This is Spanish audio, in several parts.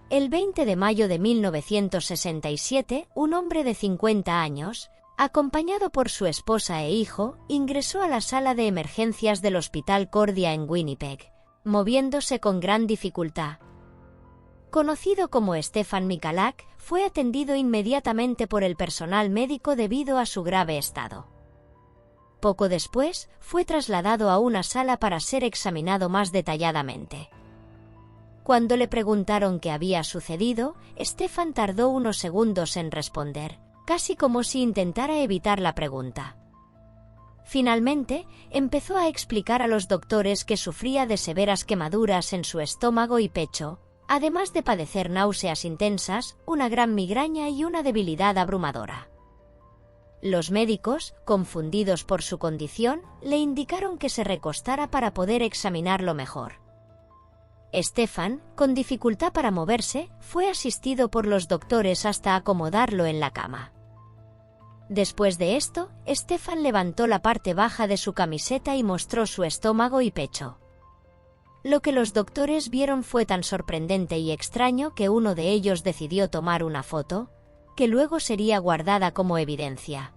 El 20 de mayo de 1967, un hombre de 50 años, acompañado por su esposa e hijo, ingresó a la sala de emergencias del Hospital Cordia en Winnipeg, moviéndose con gran dificultad. Conocido como Stefan Michalak, fue atendido inmediatamente por el personal médico debido a su grave estado. Poco después, fue trasladado a una sala para ser examinado más detalladamente. Cuando le preguntaron qué había sucedido, Stefan tardó unos segundos en responder, casi como si intentara evitar la pregunta. Finalmente, empezó a explicar a los doctores que sufría de severas quemaduras en su estómago y pecho, además de padecer náuseas intensas, una gran migraña y una debilidad abrumadora. Los médicos, confundidos por su condición, le indicaron que se recostara para poder examinarlo mejor. Stefan, con dificultad para moverse, fue asistido por los doctores hasta acomodarlo en la cama. Después de esto, Stefan levantó la parte baja de su camiseta y mostró su estómago y pecho. Lo que los doctores vieron fue tan sorprendente y extraño que uno de ellos decidió tomar una foto, que luego sería guardada como evidencia.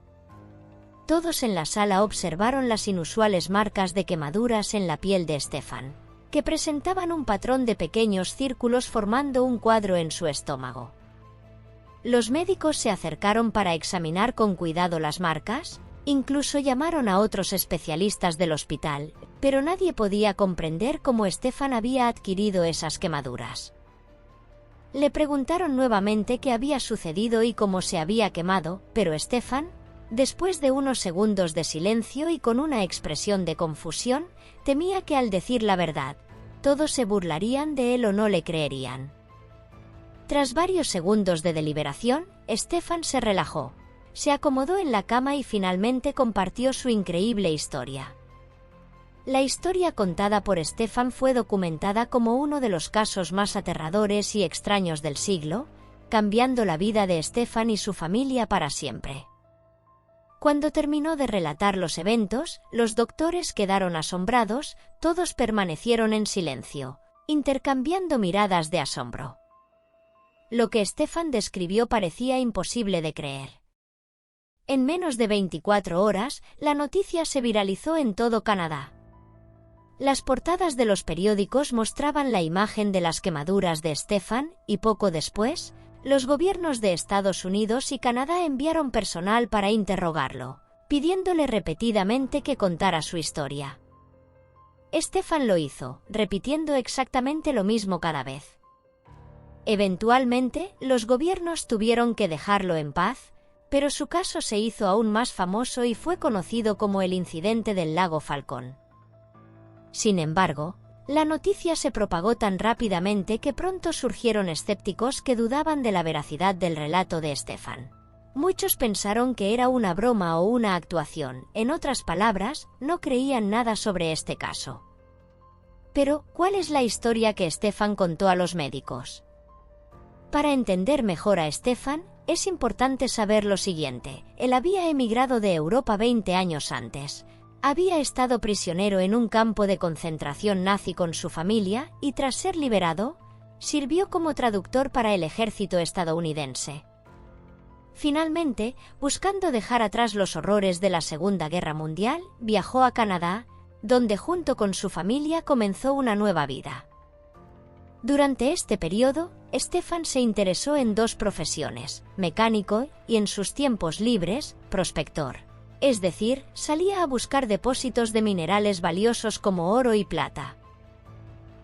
Todos en la sala observaron las inusuales marcas de quemaduras en la piel de Stefan, que presentaban un patrón de pequeños círculos formando un cuadro en su estómago. Los médicos se acercaron para examinar con cuidado las marcas, incluso llamaron a otros especialistas del hospital, pero nadie podía comprender cómo Stefan había adquirido esas quemaduras. Le preguntaron nuevamente qué había sucedido y cómo se había quemado, pero Stefan, después de unos segundos de silencio y con una expresión de confusión, temía que al decir la verdad, todos se burlarían de él o no le creerían. Tras varios segundos de deliberación, Stefan se relajó, se acomodó en la cama y finalmente compartió su increíble historia. La historia contada por Stefan fue documentada como uno de los casos más aterradores y extraños del siglo, cambiando la vida de Stefan y su familia para siempre. Cuando terminó de relatar los eventos, los doctores quedaron asombrados, todos permanecieron en silencio, intercambiando miradas de asombro. Lo que Stefan describió parecía imposible de creer. En menos de 24 horas, la noticia se viralizó en todo Canadá. Las portadas de los periódicos mostraban la imagen de las quemaduras de Stefan, y poco después, los gobiernos de Estados Unidos y Canadá enviaron personal para interrogarlo, pidiéndole repetidamente que contara su historia. Stefan lo hizo, repitiendo exactamente lo mismo cada vez. Eventualmente, los gobiernos tuvieron que dejarlo en paz, pero su caso se hizo aún más famoso y fue conocido como el incidente del lago Falcón. Sin embargo, la noticia se propagó tan rápidamente que pronto surgieron escépticos que dudaban de la veracidad del relato de Stefan. Muchos pensaron que era una broma o una actuación, en otras palabras, no creían nada sobre este caso. Pero, ¿cuál es la historia que Stefan contó a los médicos? Para entender mejor a Stefan, es importante saber lo siguiente: él había emigrado de Europa 20 años antes. Había estado prisionero en un campo de concentración nazi con su familia y tras ser liberado, sirvió como traductor para el ejército estadounidense. Finalmente, buscando dejar atrás los horrores de la Segunda Guerra Mundial, viajó a Canadá, donde junto con su familia comenzó una nueva vida. Durante este periodo, Stefan se interesó en dos profesiones, mecánico y, en sus tiempos libres, prospector. Es decir, salía a buscar depósitos de minerales valiosos como oro y plata.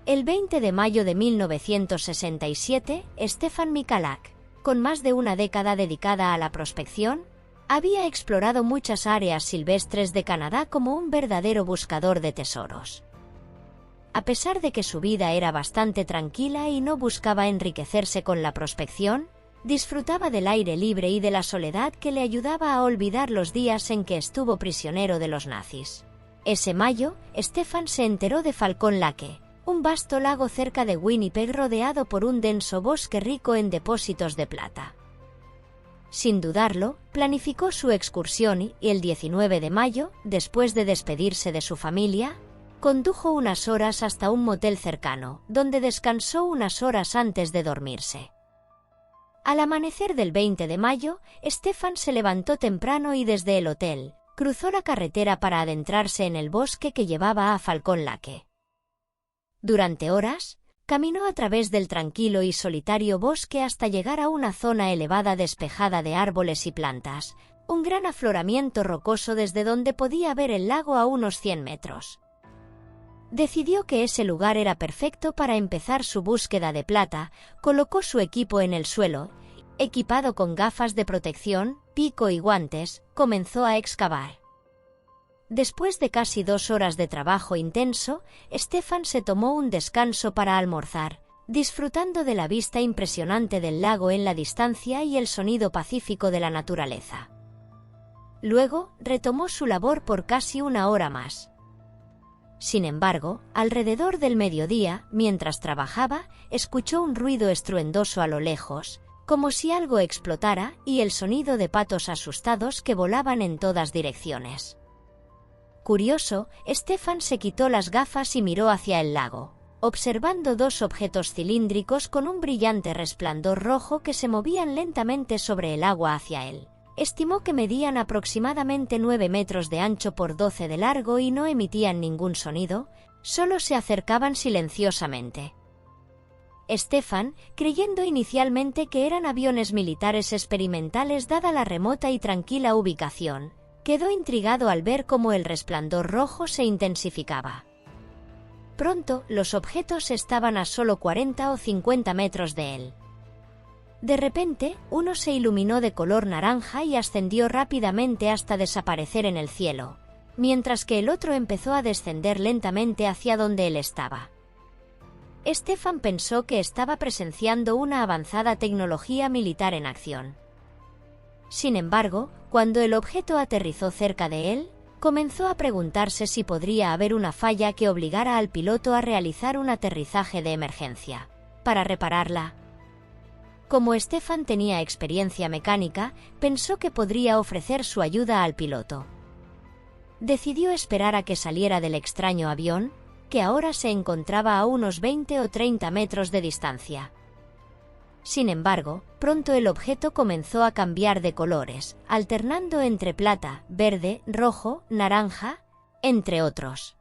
El 20 de mayo de 1967, Stefan Michalak, con más de una década dedicada a la prospección, había explorado muchas áreas silvestres de Canadá como un verdadero buscador de tesoros. A pesar de que su vida era bastante tranquila y no buscaba enriquecerse con la prospección, disfrutaba del aire libre y de la soledad que le ayudaba a olvidar los días en que estuvo prisionero de los nazis. Ese mayo, Stefan se enteró de Falcon Lake, un vasto lago cerca de Winnipeg rodeado por un denso bosque rico en depósitos de plata. Sin dudarlo, planificó su excursión y, el 19 de mayo, después de despedirse de su familia, condujo unas horas hasta un motel cercano, donde descansó unas horas antes de dormirse. Al amanecer del 20 de mayo, Stefan se levantó temprano y desde el hotel, cruzó la carretera para adentrarse en el bosque que llevaba a Falcon Lake. Durante horas, caminó a través del tranquilo y solitario bosque hasta llegar a una zona elevada despejada de árboles y plantas, un gran afloramiento rocoso desde donde podía ver el lago a unos 100 metros. Decidió que ese lugar era perfecto para empezar su búsqueda de plata, colocó su equipo en el suelo, equipado con gafas de protección, pico y guantes, comenzó a excavar. Después de casi 2 horas de trabajo intenso, Stefan se tomó un descanso para almorzar, disfrutando de la vista impresionante del lago en la distancia y el sonido pacífico de la naturaleza. Luego, retomó su labor por casi 1 hora más. Sin embargo, alrededor del mediodía, mientras trabajaba, escuchó un ruido estruendoso a lo lejos, como si algo explotara, y el sonido de patos asustados que volaban en todas direcciones. Curioso, Stefan se quitó las gafas y miró hacia el lago, observando 2 objetos cilíndricos con un brillante resplandor rojo que se movían lentamente sobre el agua hacia él. Estimó que medían aproximadamente 9 metros de ancho por 12 de largo y no emitían ningún sonido, solo se acercaban silenciosamente. Stefan, creyendo inicialmente que eran aviones militares experimentales dada la remota y tranquila ubicación, quedó intrigado al ver cómo el resplandor rojo se intensificaba. Pronto, los objetos estaban a solo 40 o 50 metros de él. De repente, uno se iluminó de color naranja y ascendió rápidamente hasta desaparecer en el cielo, mientras que el otro empezó a descender lentamente hacia donde él estaba. Stefan pensó que estaba presenciando una avanzada tecnología militar en acción. Sin embargo, cuando el objeto aterrizó cerca de él, comenzó a preguntarse si podría haber una falla que obligara al piloto a realizar un aterrizaje de emergencia. Para repararla. Como Stefan tenía experiencia mecánica, pensó que podría ofrecer su ayuda al piloto. Decidió esperar a que saliera del extraño avión, que ahora se encontraba a unos 20 o 30 metros de distancia. Sin embargo, pronto el objeto comenzó a cambiar de colores, alternando entre plata, verde, rojo, naranja, entre otros.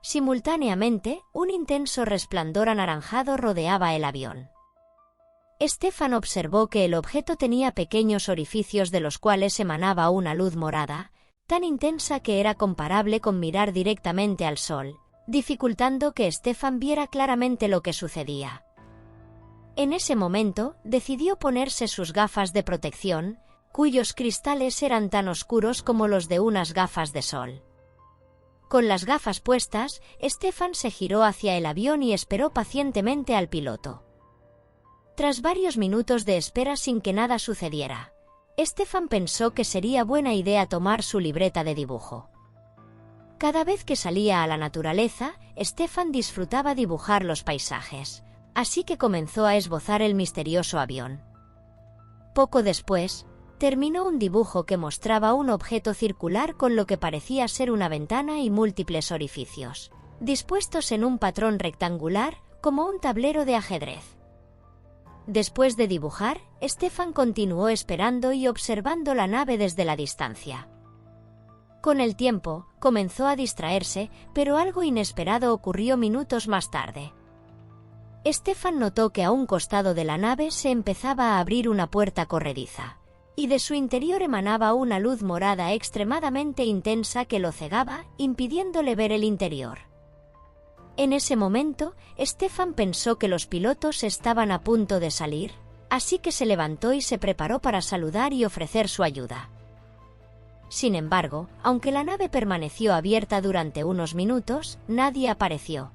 Simultáneamente, un intenso resplandor anaranjado rodeaba el avión. Stefan observó que el objeto tenía pequeños orificios de los cuales emanaba una luz morada, tan intensa que era comparable con mirar directamente al sol, dificultando que Stefan viera claramente lo que sucedía. En ese momento, decidió ponerse sus gafas de protección, cuyos cristales eran tan oscuros como los de unas gafas de sol. Con las gafas puestas, Stefan se giró hacia el avión y esperó pacientemente al piloto. Tras varios minutos de espera sin que nada sucediera, Stefan pensó que sería buena idea tomar su libreta de dibujo. Cada vez que salía a la naturaleza, Stefan disfrutaba dibujar los paisajes, así que comenzó a esbozar el misterioso avión. Poco después, terminó un dibujo que mostraba un objeto circular con lo que parecía ser una ventana y múltiples orificios, dispuestos en un patrón rectangular, como un tablero de ajedrez. Después de dibujar, Stefan continuó esperando y observando la nave desde la distancia. Con el tiempo, comenzó a distraerse, pero algo inesperado ocurrió minutos más tarde. Stefan notó que a un costado de la nave se empezaba a abrir una puerta corrediza, y de su interior emanaba una luz morada extremadamente intensa que lo cegaba, impidiéndole ver el interior. En ese momento, Stefan pensó que los pilotos estaban a punto de salir, así que se levantó y se preparó para saludar y ofrecer su ayuda. Sin embargo, aunque la nave permaneció abierta durante unos minutos, nadie apareció.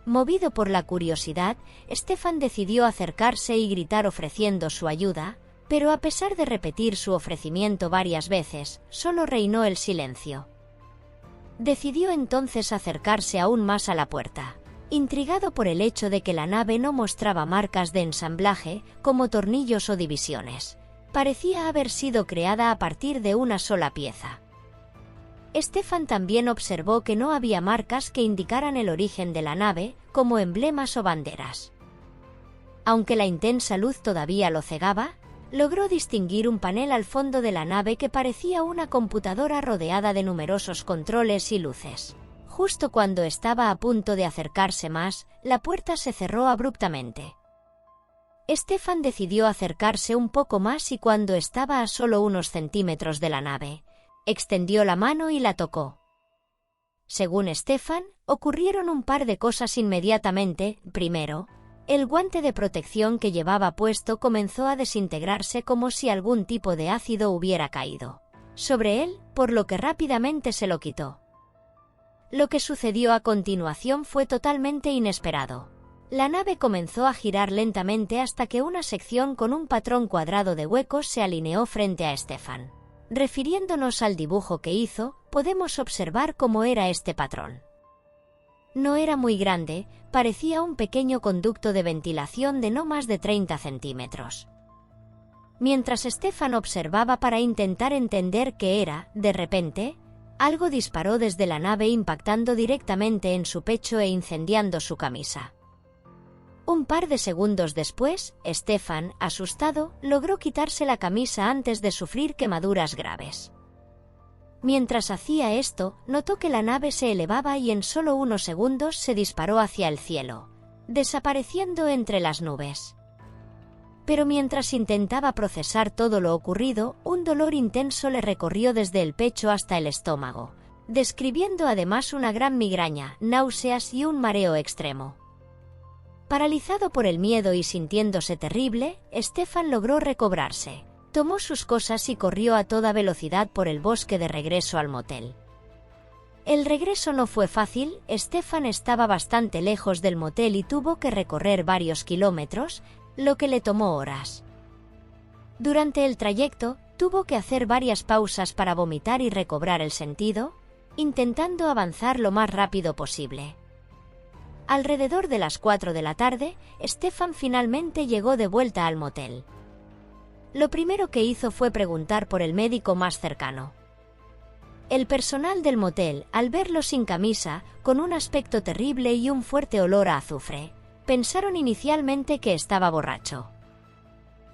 Movido por la curiosidad, Stefan decidió acercarse y gritar ofreciendo su ayuda, pero a pesar de repetir su ofrecimiento varias veces, solo reinó el silencio. Decidió entonces acercarse aún más a la puerta, intrigado por el hecho de que la nave no mostraba marcas de ensamblaje, como tornillos o divisiones. Parecía haber sido creada a partir de una sola pieza. Stefan también observó que no había marcas que indicaran el origen de la nave, como emblemas o banderas. Aunque la intensa luz todavía lo cegaba, logró distinguir un panel al fondo de la nave que parecía una computadora rodeada de numerosos controles y luces. Justo cuando estaba a punto de acercarse más, la puerta se cerró abruptamente. Stefan decidió acercarse un poco más y cuando estaba a solo unos centímetros de la nave, extendió la mano y la tocó. Según Stefan, ocurrieron un par de cosas inmediatamente. Primero, el guante de protección que llevaba puesto comenzó a desintegrarse como si algún tipo de ácido hubiera caído sobre él, por lo que rápidamente se lo quitó. Lo que sucedió a continuación fue totalmente inesperado. La nave comenzó a girar lentamente hasta que una sección con un patrón cuadrado de huecos se alineó frente a Stefan. Refiriéndonos al dibujo que hizo, podemos observar cómo era este patrón. No era muy grande, parecía un pequeño conducto de ventilación de no más de 30 centímetros. Mientras Stefan observaba para intentar entender qué era, de repente, algo disparó desde la nave impactando directamente en su pecho e incendiando su camisa. Un par de segundos después, Stefan, asustado, logró quitarse la camisa antes de sufrir quemaduras graves. Mientras hacía esto, notó que la nave se elevaba y en solo unos segundos se disparó hacia el cielo, desapareciendo entre las nubes. Pero mientras intentaba procesar todo lo ocurrido, un dolor intenso le recorrió desde el pecho hasta el estómago, describiendo además una gran migraña, náuseas y un mareo extremo. Paralizado por el miedo y sintiéndose terrible, Stefan logró recobrarse. Tomó sus cosas y corrió a toda velocidad por el bosque de regreso al motel. El regreso no fue fácil, Stefan estaba bastante lejos del motel y tuvo que recorrer varios kilómetros, lo que le tomó horas. Durante el trayecto, tuvo que hacer varias pausas para vomitar y recobrar el sentido, intentando avanzar lo más rápido posible. Alrededor de las 4 de la tarde, Stefan finalmente llegó de vuelta al motel. Lo primero que hizo fue preguntar por el médico más cercano. El personal del motel, al verlo sin camisa, con un aspecto terrible y un fuerte olor a azufre, pensaron inicialmente que estaba borracho.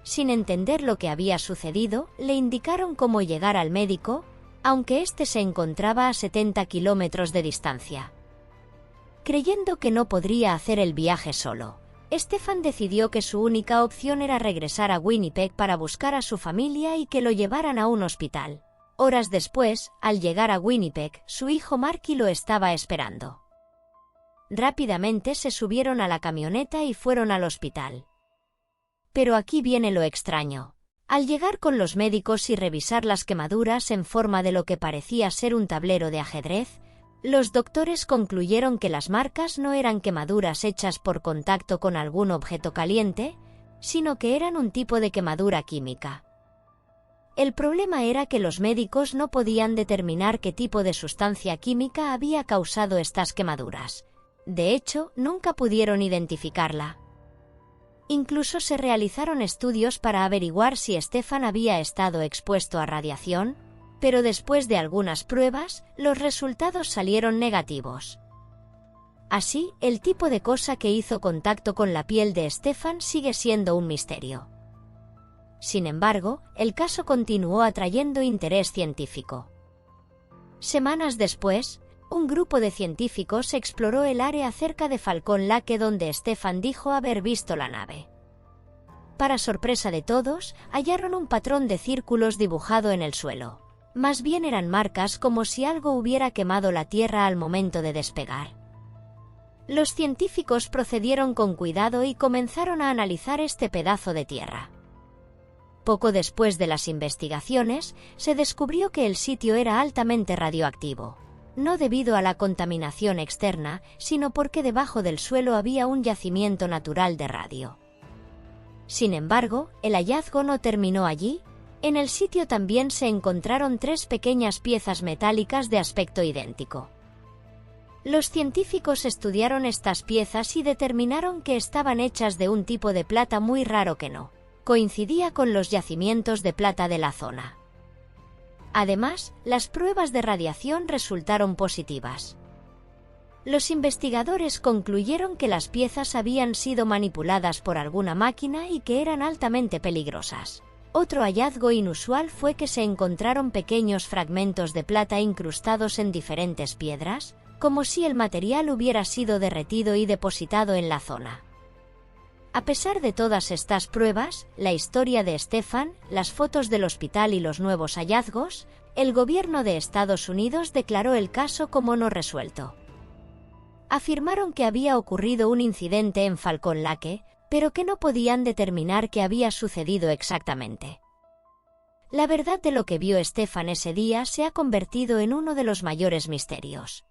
Sin entender lo que había sucedido, le indicaron cómo llegar al médico, aunque éste se encontraba a 70 kilómetros de distancia. Creyendo que no podría hacer el viaje solo, Stefan decidió que su única opción era regresar a Winnipeg para buscar a su familia y que lo llevaran a un hospital. Horas después, al llegar a Winnipeg, su hijo Marky lo estaba esperando. Rápidamente se subieron a la camioneta y fueron al hospital. Pero aquí viene lo extraño. Al llegar con los médicos y revisar las quemaduras en forma de lo que parecía ser un tablero de ajedrez, los doctores concluyeron que las marcas no eran quemaduras hechas por contacto con algún objeto caliente, sino que eran un tipo de quemadura química. El problema era que los médicos no podían determinar qué tipo de sustancia química había causado estas quemaduras. De hecho, nunca pudieron identificarla. Incluso se realizaron estudios para averiguar si Stefan había estado expuesto a radiación, pero después de algunas pruebas, los resultados salieron negativos. Así, el tipo de cosa que hizo contacto con la piel de Stefan sigue siendo un misterio. Sin embargo, el caso continuó atrayendo interés científico. Semanas después, un grupo de científicos exploró el área cerca de Falcon Lake donde Stefan dijo haber visto la nave. Para sorpresa de todos, hallaron un patrón de círculos dibujado en el suelo. Más bien eran marcas como si algo hubiera quemado la tierra al momento de despegar. Los científicos procedieron con cuidado y comenzaron a analizar este pedazo de tierra. Poco después de las investigaciones, se descubrió que el sitio era altamente radioactivo, no debido a la contaminación externa, sino porque debajo del suelo había un yacimiento natural de radio. Sin embargo, el hallazgo no terminó allí. En el sitio también se encontraron 3 pequeñas piezas metálicas de aspecto idéntico. Los científicos estudiaron estas piezas y determinaron que estaban hechas de un tipo de plata muy raro que no coincidía con los yacimientos de plata de la zona. Además, las pruebas de radiación resultaron positivas. Los investigadores concluyeron que las piezas habían sido manipuladas por alguna máquina y que eran altamente peligrosas. Otro hallazgo inusual fue que se encontraron pequeños fragmentos de plata incrustados en diferentes piedras, como si el material hubiera sido derretido y depositado en la zona. A pesar de todas estas pruebas, la historia de Stefan, las fotos del hospital y los nuevos hallazgos, el gobierno de Estados Unidos declaró el caso como no resuelto. Afirmaron que había ocurrido un incidente en Falcon Lake, pero que no podían determinar qué había sucedido exactamente. La verdad de lo que vio Stefan ese día se ha convertido en uno de los mayores misterios.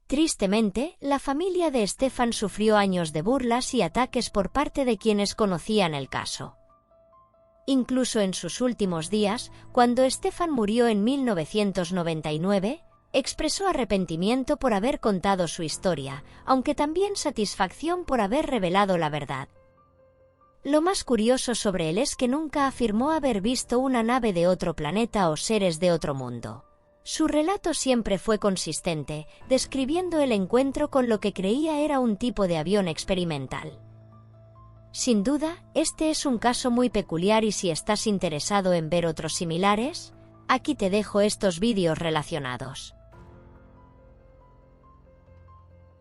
Tristemente, la familia de Stefan sufrió años de burlas y ataques por parte de quienes conocían el caso. Incluso en sus últimos días, cuando Stefan murió en 1999, expresó arrepentimiento por haber contado su historia, aunque también satisfacción por haber revelado la verdad. Lo más curioso sobre él es que nunca afirmó haber visto una nave de otro planeta o seres de otro mundo. Su relato siempre fue consistente, describiendo el encuentro con lo que creía era un tipo de avión experimental. Sin duda, este es un caso muy peculiar y si estás interesado en ver otros similares, aquí te dejo estos vídeos relacionados.